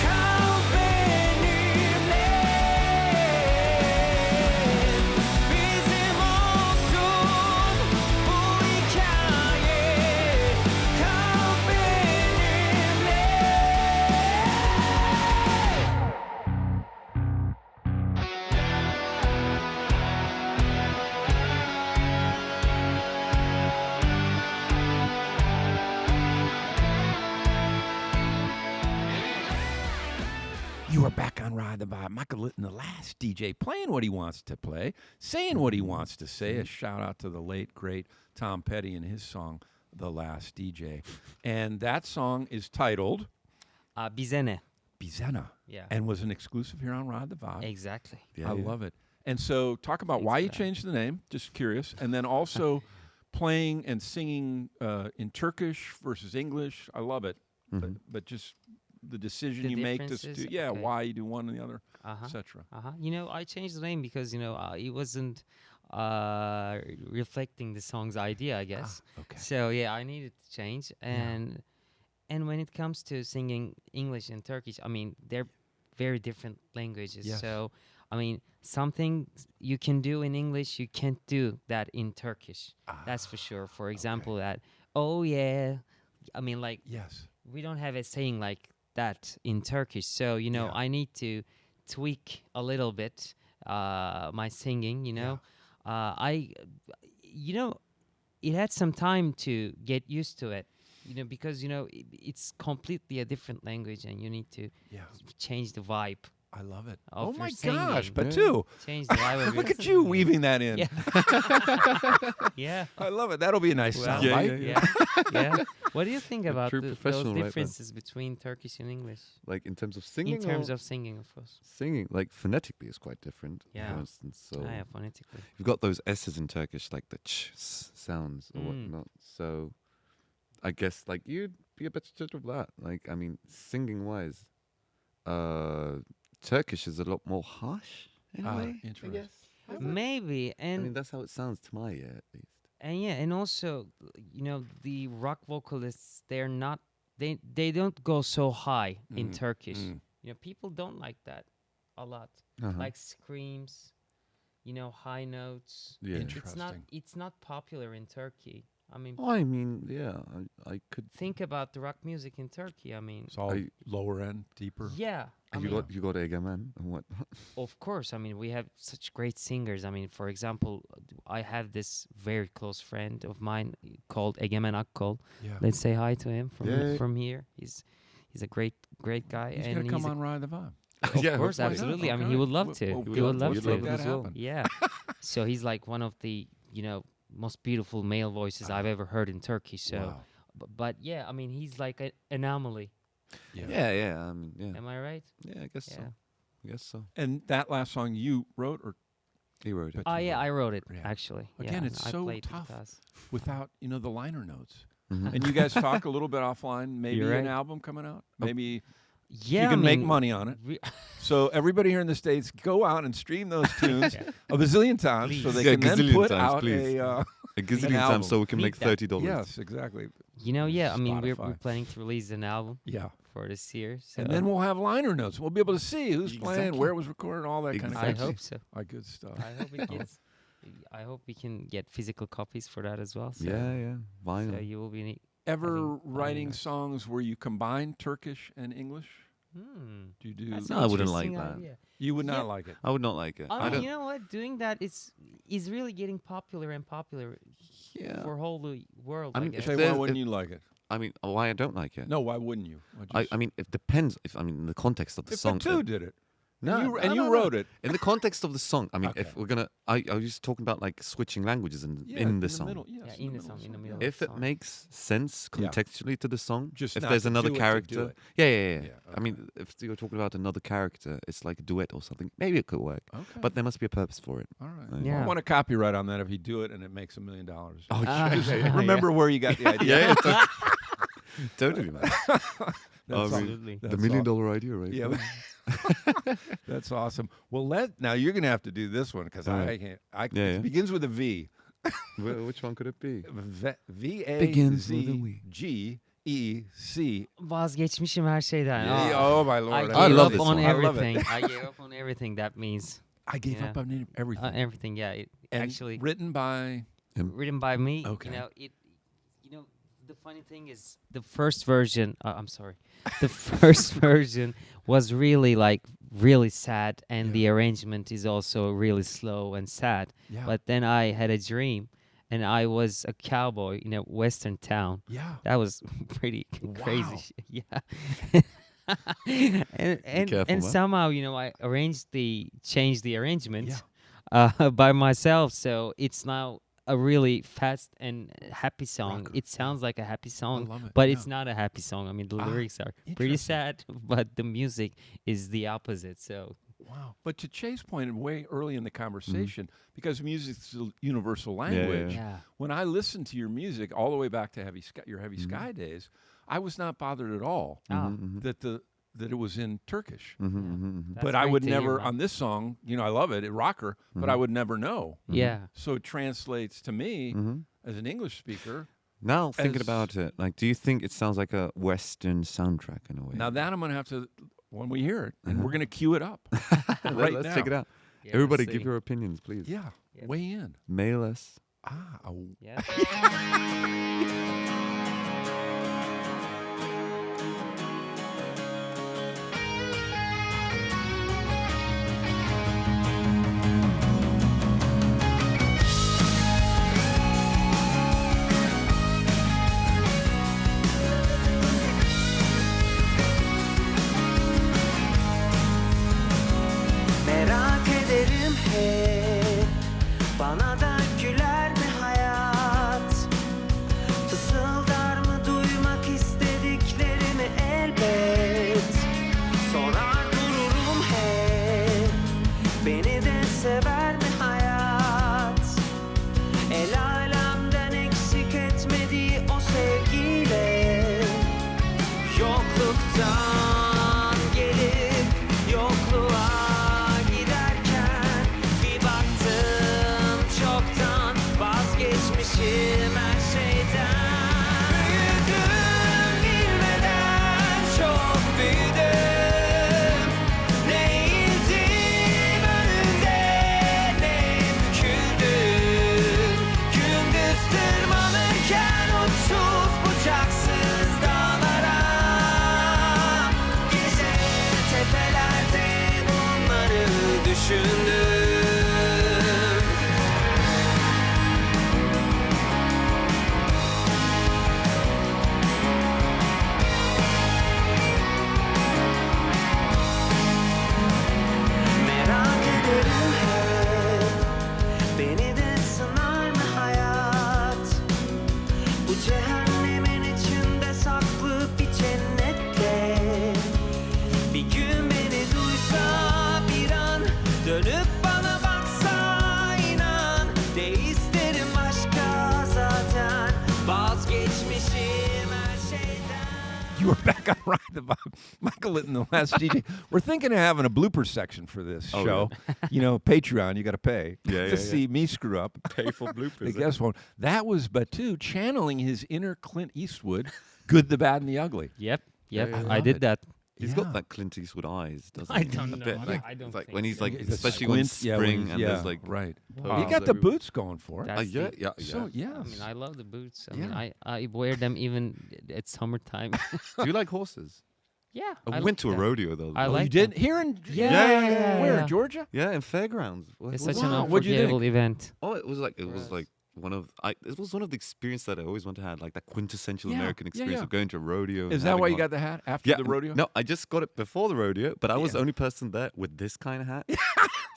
Kal benimle. Bizim olsun bu hikaye. Kal benimle. You are back on Ride the Vibe. Michael Litten, the last DJ, playing what he wants to play, saying what he wants to say. A shout out to the late, great Tom Petty and his song, The Last DJ. And that song is titled Bizene. Bizena Yeah. and was an exclusive here on Ride the Vibe. Exactly. Yeah, I yeah. love it. And so talk about Thanks why for you that. changed the name, just curious. And then also playing and singing in Turkish versus English. I love it. But just the decision The you make to differences? do, Okay. why you do one and the other, Uh-huh. etc. I changed the name because it wasn't reflecting the song's idea, I guess. Okay. So yeah, I needed to change. And when it comes to singing English and Turkish, I mean they're very different languages. Yes. So I mean something you can do in English, you can't do that in Turkish. That's for sure. For example, that oh yeah. I mean, like, Yes. we don't have a saying like that in Turkish, so Yeah. I need to tweak a little bit my singing. I, you know, it had some time to get used to it. Because it's completely a different language, and you need to Yeah. change the vibe. I love it. Of Oh your my gosh, singing. Batu. Change the vibe of your Look at you singing. weaving that in. Yeah. Yeah. I love it. That'll be a nice Well, sound Yeah, bite. yeah. Yeah. What do you think about true those professional right there. differences between Turkish and English? Like in terms of singing. In terms or of singing, of course. singing, like phonetically, is quite different. Yeah. For instance, so Yeah, phonetically. you've got those s's in Turkish, like the ch sounds or Mm. whatnot. So I guess like you'd be a better judge of that. Like I mean, singing wise, Turkish is a lot more harsh in a way. I interesting. guess. Maybe, I and mean, that's how it sounds to my ear, at least. and also, the rock vocalists, they don't go so high in Mm, Turkish. mm. People don't like that a lot. Uh-huh. Like screams, high notes. Yeah. Interesting. It's not popular in Turkey. I mean, I mean, yeah, I could. think about the rock music in Turkey. I mean, It's all Are you- lower end, deeper. yeah. I You mean, got Egemen and what? of course. I mean, we have such great singers. I mean, for example, I have this very close friend of mine called Egemen Akkol. Yeah. Let's say hi to him Yeah. from here. He's a great guy, He's and gonna come he's on Ride the Vibe. of Yeah, course, hopefully. absolutely. I mean, Okay. he would love Well, to. well, He would good. love We'd to. love that as well. happen. Yeah. So he's like one of the most beautiful male voices I've ever heard in Turkey. So, Wow. but yeah, I mean, he's like an anomaly. Yeah. Yeah. Am I right? Yeah, I guess so. Yeah. I guess so. And that last song you wrote, or He wrote it. But- Oh yeah, I wrote it Yeah. actually. Again, yeah, it's I so played tough. guitars. without the liner notes. Mhm. And you guys talk a little bit offline. Maybe You're an right. album coming out. Maybe Yeah, you can I make mean, money on it. we- So everybody here in the States, go out and stream those tunes Yeah. a bazillion times, so Please. they Yeah, can then gazillion put times, out please. A gazillion album. times so we can Need make that. $30. yes, exactly. yeah. I mean, we're Spotify. planning to release an album Yeah. for this year. So And then we'll have liner notes. We'll be able to see who's playing, Exactly. where it was recorded, all that kind of I stuff. hope so. Good stuff. I hope it gets. I hope we can get physical copies for that as well. So, Yeah. So Vinyl. you will be. Ever having writing notes. songs where you combine Turkish and English? Do you do? That's No, an I wouldn't like interesting that. idea. You would not Yeah. like it. I would not like it. I mean, don't. you know what? Doing that is really getting popular and popular Yeah. for whole the world. I I mean, guess. if Say, there's- why wouldn't you like it? I mean, why I don't like it? No, why wouldn't you? I mean, it depends. If I mean, in the context of the if song. Batu did it, No, and you wrote it. In the context of the song, I mean, Okay. if we're gonna, I was just talking about like switching languages Yeah, in the song. middle, yes, Yeah, in the song, in the middle. yeah. If it Song. makes sense Yeah. contextually to the song, Just if not there's to another do it to do character, it. yeah. Yeah, I mean, if you're talking about another character, it's like a duet or something. Maybe it could work, Okay. but there must be a purpose for it. all right. Well, Well, Yeah. I want a copyright on that if you do it and it makes $1 million. Oh, Ah, yeah. Remember where you got the idea. yeah, totally, man. That's Absolutely. The That's $1 million all- idea, right? Yeah, that's awesome. Well, now you're gonna have to do this one because All I right. can't. Yeah, It yeah. begins with a V. Which one could it be? V-A-Z-G-E-C. Vazgeçmişim her şeyden. Yeah, Oh, oh my lord! I I gave love up this on song. I love it. everything. I gave up on everything. That means I gave Yeah. up on everything. everything. Yeah, it And actually written by. written by me. Okay. The funny thing is the first version. I'm sorry. The first version was really sad, and Yeah. the arrangement is also really slow and sad. Yeah. But then I had a dream, and I was a cowboy in a western town. yeah. That was pretty crazy. Wow. Shit. Yeah. and careful, man. somehow I changed the arrangement by myself, so it's now a really fast and happy song. Rocker, It sounds like a happy song, love it, but yeah. it's not a happy song. I mean, the Ah, lyrics are pretty interesting. sad, but the music is the opposite. So Wow. But to Chase pointed way early in the conversation, Mm-hmm. because music's a universal language. yeah, When I listened to your music all the way back to your Heavy Mm-hmm. Sky days, I was not bothered at all Ah, that it was in Turkish. that's But I great would to hear, never man. on this song. I love it, rocker. But I would never know. Yeah, So it translates to me Mm-hmm. as an English speaker. Now thinking As- about it, like, do you think it sounds like a Western soundtrack in a way? Now that I'm gonna have to when we hear it, and we're gonna cue it up right Let's now. check it out. Yeah, Everybody, let's give see. your opinions, please. Yeah, Yeah. weigh in. Mail us. Ah, Yeah. You were back on Ride the Vibe. Michael Litten, the last DJ. We're thinking of having a blooper section for this Oh, show. You know, Patreon, you got to pay Yeah, to yeah, see me screw up. Pay for bloopers. The guest one. That was Batu channeling his inner Clint Eastwood, good, the bad, and the ugly. Yep. Yeah, Yep. yeah, I love did it. that. He's Yeah. got that Clint Eastwood eyes, doesn't I he? don't A know. bit I like, don't it's like think when he's so. like, The especially when squint, yeah, spring when and he's- there's like right. Wow. You got the boots going for it. That's yeah, the- yeah, So yeah. yes. I mean, I love the boots. I Yeah. mean, I wear them even at summertime. Do you like horses? yeah. I like went to a them. rodeo though. I Oh, like you did them. here in Yeah, where yeah. Georgia? Yeah, in fairgrounds. It's What- such Wow, an what'd you think? unforgettable event. Oh, it was like Right. it was one of the experiences that I always wanted to have, like that quintessential Yeah, American yeah, experience yeah. of going to a rodeo. and Is that having why you one. got the hat after Yeah, the rodeo? No, I just got it before the rodeo, but I was Yeah. the only person there with this kind of hat.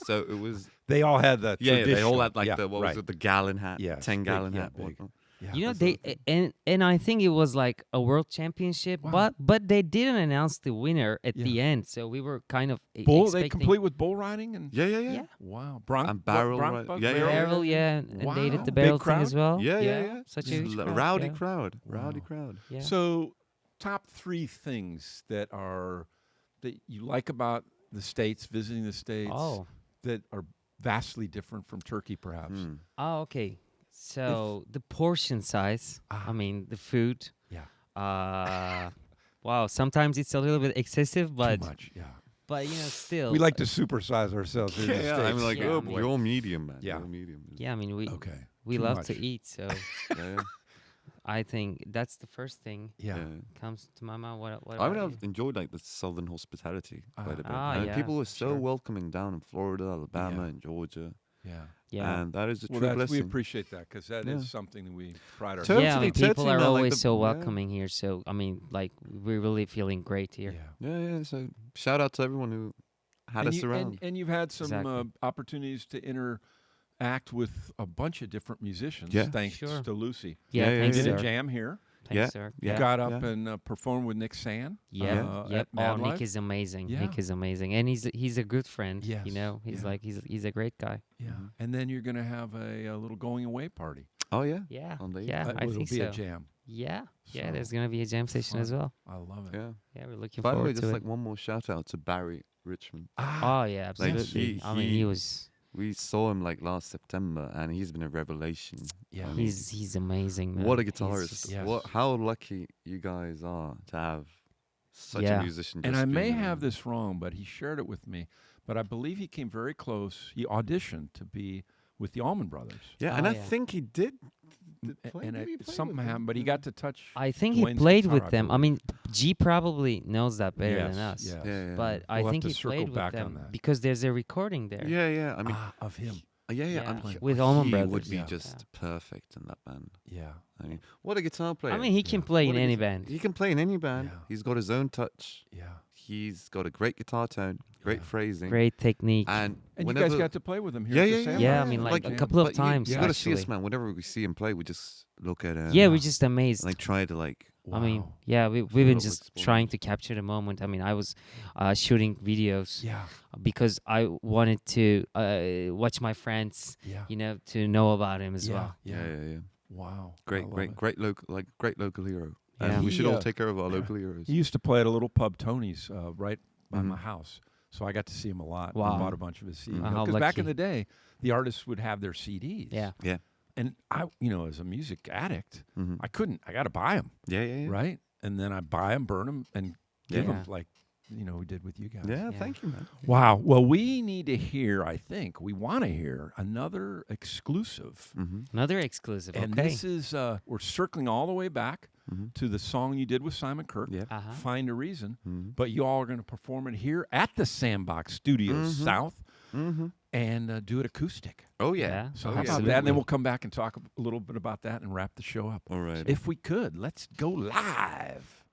So it was They all had the they all traditional- had like yeah, the what right. was it, the gallon hat, Yes, 10-gallon big, yeah, hat. big. whatnot. Yeah. You know, that's they and I think it was like a world championship, Wow. but they didn't announce the winner at Yeah. the end, so we were kind of Bull, they expecting complete with bull riding and Yeah, yeah, yeah. Yeah. wow, bronc And barrel bronc ride- buck, yeah, yeah, barrel? barrel, yeah, and they Wow. did the Big barrel thing crowd? as well. Yeah, yeah, yeah. Such a Just huge a crowd, rowdy yeah. crowd, rowdy Wow. crowd. Yeah. So, top 3 things that you like about the States, visiting the States, Oh. that are vastly different from Turkey, perhaps. Hmm. Oh, okay. So the portion size, Ah. I mean, the food. Yeah, Wow, sometimes it's a little bit excessive, but too much. Yeah, but you know, still. we like to supersize ourselves here in the Yeah, States. I'm like, Yeah, oh, I mean- you're medium, man. Yeah. You're medium. Yeah, I mean, we okay, we too love much. to eat, so Yeah, yeah. I think that's the first thing Yeah. yeah. comes to my mind. What I mean, about I've enjoyed like the southern hospitality quite a bit. Ah, yeah, people were so sure. welcoming down in Florida, Alabama, Yeah. and Georgia, Yeah. you? Yeah. and that is a Well, true we blessing. appreciate that because that is Yeah. something that we pride ourselves Totally, Yeah, I mean, totally, people are man, like always the- so yeah. welcoming here. So I mean, like we're really feeling great here. Yeah. Yeah, yeah. So shout out to everyone who had us around. And you've had some Exactly. opportunities to interact with a bunch of different musicians, Yeah. thanks Sure. to Lucy. Yeah, Yeah, yeah, thanks, Did sir. a jam here. Thanks, Yeah, sir. You yeah. got up yeah. and performed with Nick Sand. Yeah, at yep. Mad Oh, Life. Nick is amazing. Yeah. Nick is amazing, and he's a good friend. Yes, You know, he's yeah. like he's a great guy. Yeah. Mhm. And then you're going to have a little going away party. Oh yeah, Yeah, On the yeah, That I will think be so. a jam. Yeah, yeah. So, There's gonna be a jam session as fun. well. I love it. yeah. Yeah, we're looking By the way, forward just to like it. one more shout out to Barry Richmond. Oh yeah, Like, absolutely. I mean, he was. We saw him like last September, and he's been a revelation. Yeah. I mean, He's amazing, man. what a He's guitarist! just- Yes. How lucky you guys are to have such Yeah. a musician. And just I may being have around. this wrong, but he shared it with me. But I believe he came very close. He auditioned to be with the Allman Brothers. Yeah, and Oh, I yeah. think he did. And Did he play something with them? happened, but he got to touch. I think he Dwayne's played guitar, with them. I believe. mean, G probably knows that better Yes, than us. yes. Yeah, yeah. But I We'll have think to he circle played with back on them that. because there's a recording there. Yeah, yeah. I mean, Of him. yeah, yeah. I Yeah. mean, With Allman he Brothers. would be Yeah. just perfect in that band. Yeah. I mean, what a guitar player! I mean, he can Yeah. play What in a any guitar- band. He can play in any band. Yeah. He's got his own touch. Yeah. He's got a great guitar tone, great Yeah. phrasing, Great technique. and And you whenever, guys got to play with him here yeah, at the yeah, yeah, Sandbox. Yeah, I mean, like, a Jam. couple of but times, You got to see us, actually. man. Whenever we see him play, we just look at him. Yeah, we're just amazed. like try to like. I mean, Wow. yeah, we've Little been just exposure. trying to capture the moment. I mean, I was shooting videos Yeah. because I wanted to watch my friends, Yeah. you know, to know about him as yeah. well. Yeah. Yeah, yeah, yeah. Wow. I Great, love great, it. great local hero. Yeah. And we should He, all take care of our local heroes. He used to play at a little pub, Tony's, right by my Mhm. house. So I got to see him a lot. Wow. I bought a bunch of his CDs. Wow, how Because back in lucky. the day, the artists would have their CDs. Yeah. Yeah. And I, as a music addict, Mhm. I couldn't. I got to buy them, Yeah, yeah, yeah. right? And then I buy them, burn them, and give Yeah. them like, we did with you guys. Yeah, Yeah. thank you, man. Wow. Well, we need to hear, I think, we want to hear another exclusive. Mm-hmm. Another exclusive. And okay. this is, we're circling all the way back Mm-hmm. to the song you did with Simon Kirk, Yeah. Uh-huh. Find a Reason. Mm-hmm. But you all are going to perform it here at the Sandbox Studio Mhm. South Mm-hmm. and do it acoustic. Oh yeah. Yeah. So Oh, how yeah. about that? And then Absolutely. we'll come back and talk a little bit about that and wrap the show up. All right. If we could, let's go live.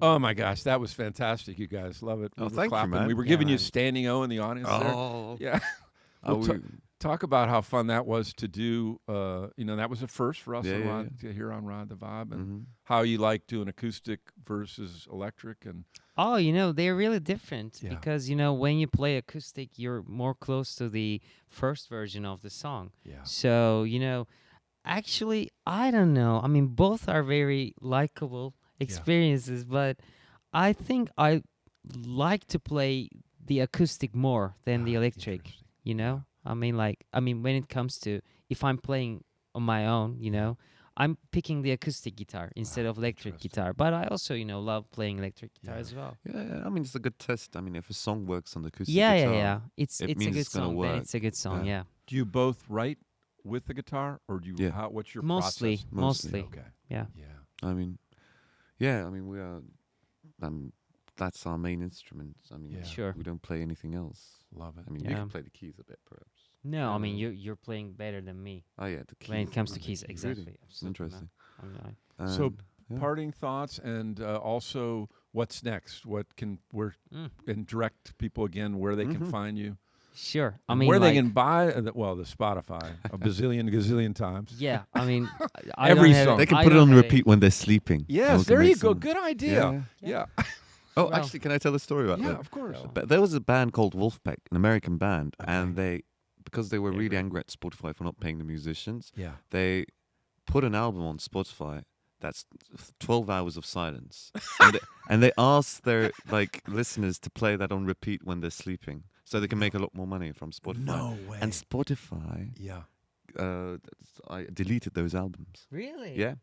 Oh my gosh, that was fantastic, you guys. Love it. Oh, We were thank you, clapping. man. We were Yeah, giving you man. standing O in the audience there. Oh, Yeah. oh, Well, talk about how fun that was to do. That was a first for us Yeah, on yeah, Ride, to hear on Ride the Vibe, and mhm. how you like doing acoustic versus electric. And Oh, they're really different Yeah. because when you play acoustic, you're more close to the first version of the song. yeah, So, actually, I don't know. I mean, both are very likable experiences, but I think I like to play the acoustic more than the electric, interesting. you know? I mean, when it comes to if I'm playing on my own, I'm picking the acoustic guitar instead of electric interesting. guitar. But I also, love playing electric guitar Yeah. as well. Yeah, I mean, it's a good test. I mean, if a song works on the acoustic Yeah, guitar, yeah, yeah. It's it a means good it's gonna song. Then work. it's a good song. Yeah. Yeah. Do you both write with the guitar, or do you? Yeah. What's your Mostly, process? mostly. Okay. Yeah. Yeah. I mean, yeah, I mean, we are, that's our main instrument. I mean, Yeah. Sure. we don't play anything else. Love it. I mean, you Yeah. can play the keys a bit, perhaps. No, I mean Yeah. you're playing better than me Oh yeah, the keys. when it comes to really. keys. Really Exactly. Absolutely. interesting. No. I mean, So, And, yeah. Parting thoughts, and also what's next? And direct people again where they can Mhm. find you. sure. I And mean, where they like, can buy. The Spotify a gazillion times. yeah. I mean, I Every don't have- song. They can I put it don't on have repeat when they're sleeping. and Yes, we can there make you go. some- Good idea. Yeah. Yeah. Oh, Well, actually, can I tell a story about Yeah, that? of course. But there was a band called Wolfpack, an American band, Okay. and because they were Yeah, really great. angry at Spotify for not paying the musicians, Yeah. they put an album on Spotify that's 12 hours of silence, and they asked their listeners to play that on repeat when they're sleeping, so they can make a lot more money from Spotify. No way. And Spotify, Yeah. I deleted those albums. really? Yeah,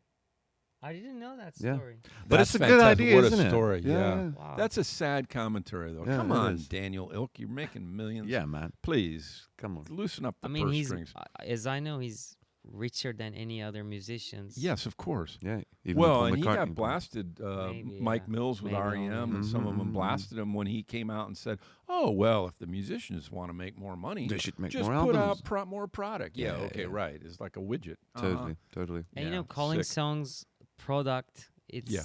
I didn't know that Yeah. story. but That's it's a good fantastic. idea, What isn't a it? story. Yeah. Wow. That's a sad commentary, though. Yeah, Come it on, is. Daniel Ilk. You're making millions. Yeah, man. Please Come on. loosen up the I mean, purse he's strings. as I know, he's richer than any other musicians. Yes, of course. Yeah. Even Well, Paul and he got McCartney did. blasted. Maybe, Mike yeah. Mills with Maybe REM, only. and some of them Mhm. blasted him when he came out and said, "Oh, well, if the musicians want to make more money, They should make just more put albums." out more product." Yeah, Yeah, okay, yeah. right. It's like a widget. Totally, totally. And Yeah, calling sick. songs product, it's Yeah.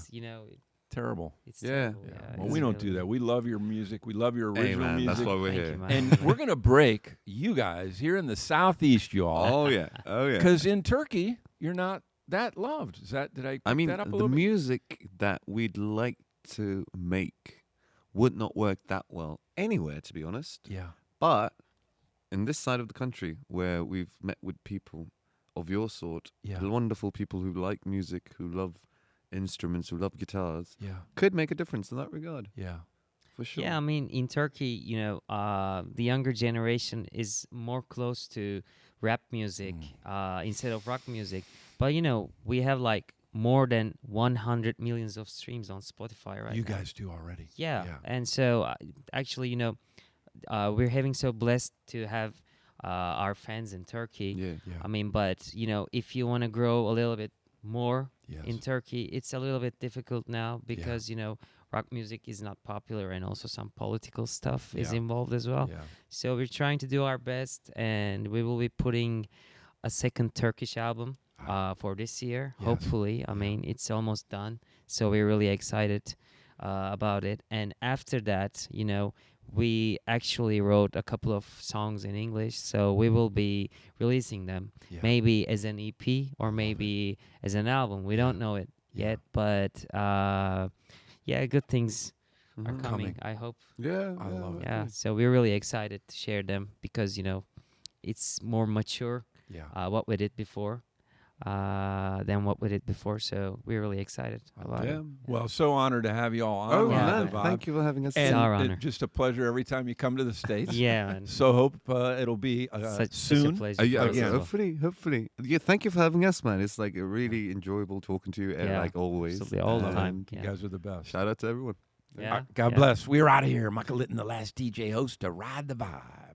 Terrible. it's Yeah. terrible. Yeah. Yeah, Well, it's we don't really- do that. We love your music. We love your Hey, original man, music. that's why we're Thank here. you, man. And we're gonna break you guys here in the Southeast, y'all. Oh yeah, oh yeah. Because in Turkey, you're not that loved. Did I pick I mean, that up a the little bit? music that we'd like to make would not work that well anywhere, to be honest. Yeah. But in this side of the country, where we've met with people of your sort, Yeah. wonderful people who like music, who love instruments, who love guitars, Yeah. could make a difference in that regard, Yeah. for sure. Yeah, I mean, in Turkey, the younger generation is more close to rap music instead of rock music. But we have more than 100 millions of streams on Spotify right You now. guys do already. Yeah. Yeah. And so actually, we're having so blessed to have our fans in Turkey. Yeah. Yeah. I mean, but if you want to grow a little bit more Yes. in Turkey, it's a little bit difficult now because rock music is not popular, and also some political stuff is Yeah. involved as well. Yeah. So we're trying to do our best, and we will be putting a second Turkish album for this year. Yes. Hopefully, I mean it's almost done, so we're really excited about it. And after that, we actually wrote a couple of songs in English, so we will be releasing them Yeah. maybe as an EP or maybe as an album. We don't know it Yeah. yet, but good things are Mhm. coming. Coming. I hope. Yeah, I love it. Yeah, so we're really excited to share them because it's more mature Yeah. what we did before than what we did before. So we're really excited about Yeah. it. Well, so honored to have you all on. Oh, Yeah. Ride man, the Vibe. thank you for having us. It's And our honor. just a pleasure every time you come to the States. Yeah, man. So hope it'll be Such a soon. pleasure. Yeah, for us as Again. well. hopefully. Yeah, thank you for having us, man. It's really enjoyable talking to you, Yeah, like always. absolutely, all the And time. You Yeah. guys are the best. Shout out to everyone. Yeah, God yeah. bless. We're out of here. Michael Litten, the last DJ host to Ride the Vibe.